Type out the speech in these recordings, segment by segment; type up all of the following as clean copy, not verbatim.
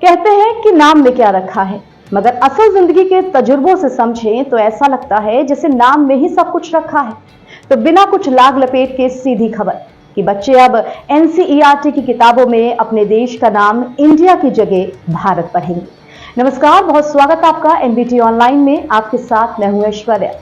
कहते हैं कि नाम में क्या रखा है, मगर असल जिंदगी के तजुर्बों से समझें तो ऐसा लगता है जैसे नाम में ही सब कुछ रखा है। तो बिना कुछ लाग लपेट के सीधी खबर कि बच्चे अब एनसीईआरटी की किताबों में अपने देश का नाम इंडिया की जगह भारत पढ़ेंगे। नमस्कार, बहुत स्वागत आपका एनबीटी ऑनलाइन में। आपके साथ मैं हूं ऐश्वर्या।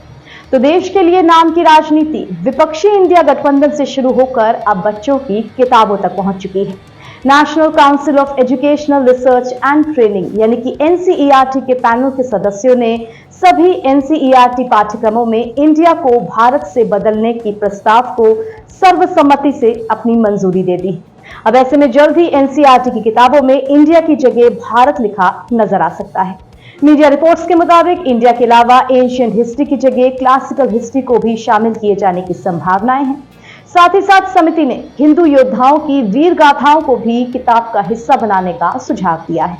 तो देश के लिए नाम की राजनीति विपक्षी इंडिया गठबंधन से शुरू होकर अब बच्चों की किताबों तक पहुंच चुकी है। National council of educational research and training यानी कि एनसीईआरटी के पैनल के सदस्यों ने सभी एनसीईआरटी पाठ्यक्रमों में इंडिया को भारत से बदलने की प्रस्ताव को सर्वसम्मति से अपनी मंजूरी दे दी। अब ऐसे में जल्द ही एनसीईआरटी की किताबों में इंडिया की जगह भारत लिखा नजर आ सकता है। मीडिया रिपोर्ट्स के मुताबिक इंडिया के अलावा एंशिएंट हिस्ट्री की जगह क्लासिकल हिस्ट्री को भी शामिल किए जाने की संभावनाएं हैं। साथ ही साथ समिति ने हिंदू योद्धाओं की वीर गाथाओं को भी किताब का हिस्सा बनाने का सुझाव दिया है।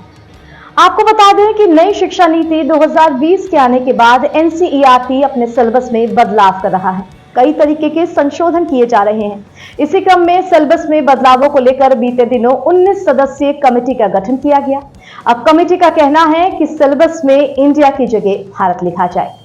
आपको बता दें कि नई शिक्षा नीति 2020 के आने के बाद एनसीईआरटी अपने सिलेबस में बदलाव कर रहा है। कई तरीके के संशोधन किए जा रहे हैं। इसी क्रम में सिलेबस में बदलावों को लेकर बीते दिनों 19 सदस्यीय कमेटी का गठन किया गया। अब कमेटी का कहना है कि सिलेबस में इंडिया की जगह भारत लिखा जाए।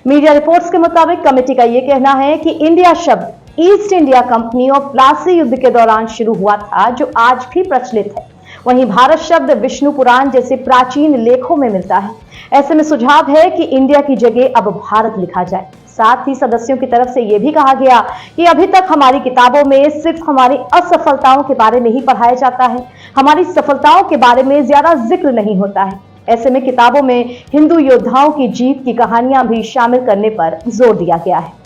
मीडिया रिपोर्ट्स के मुताबिक कमेटी का यह कहना है कि इंडिया शब्द ईस्ट इंडिया कंपनी और प्लासी युद्ध के दौरान शुरू हुआ था, जो आज भी प्रचलित है। वहीं भारत शब्द विष्णु पुराण जैसे प्राचीन लेखों में मिलता है। ऐसे में सुझाव है कि इंडिया की जगह अब भारत लिखा जाए। साथ ही सदस्यों की तरफ से यह भी कहा गया कि अभी तक हमारी किताबों में सिर्फ हमारी असफलताओं के बारे में ही पढ़ाया जाता है, हमारी सफलताओं के बारे में ज्यादा जिक्र नहीं होता है। ऐसे में किताबों में हिंदू योद्धाओं की जीत की कहानियां भी शामिल करने पर जोर दिया गया है।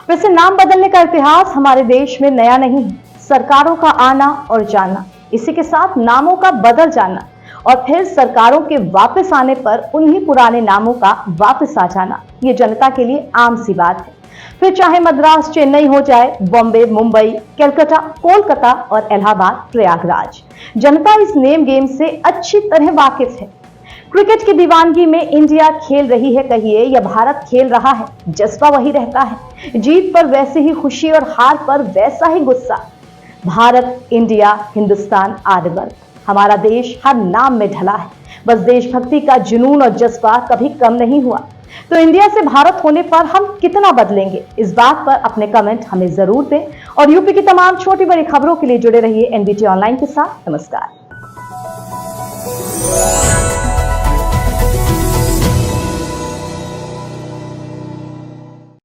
वैसे नाम बदलने का इतिहास हमारे देश में नया नहीं है। सरकारों का आना और जाना, इसी के साथ नामों का बदल जाना और फिर सरकारों के वापस आने पर उन्हीं पुराने नामों का वापस आ जाना, ये जनता के लिए आम सी बात है। फिर चाहे मद्रास चेन्नई हो जाए, बॉम्बे मुंबई, कलकत्ता कोलकाता और इलाहाबाद प्रयागराज, जनता इस नेम गेम से अच्छी तरह वाकिफ है। क्रिकेट की दीवानगी में इंडिया खेल रही है कहिए या भारत खेल रहा है, जज्बा वही रहता है। जीत पर वैसे ही खुशी और हार पर वैसा ही गुस्सा। भारत, इंडिया, हिंदुस्तान, आर्यवर्त, हमारा देश हर नाम में ढला है। बस देशभक्ति का जुनून और जज्बा कभी कम नहीं हुआ। तो इंडिया से भारत होने पर हम कितना बदलेंगे, इस बात पर अपने कमेंट हमें जरूर दें। और यूपी की तमाम छोटी बड़ी खबरों के लिए जुड़े रहिए एनबीटी ऑनलाइन के साथ। नमस्कार।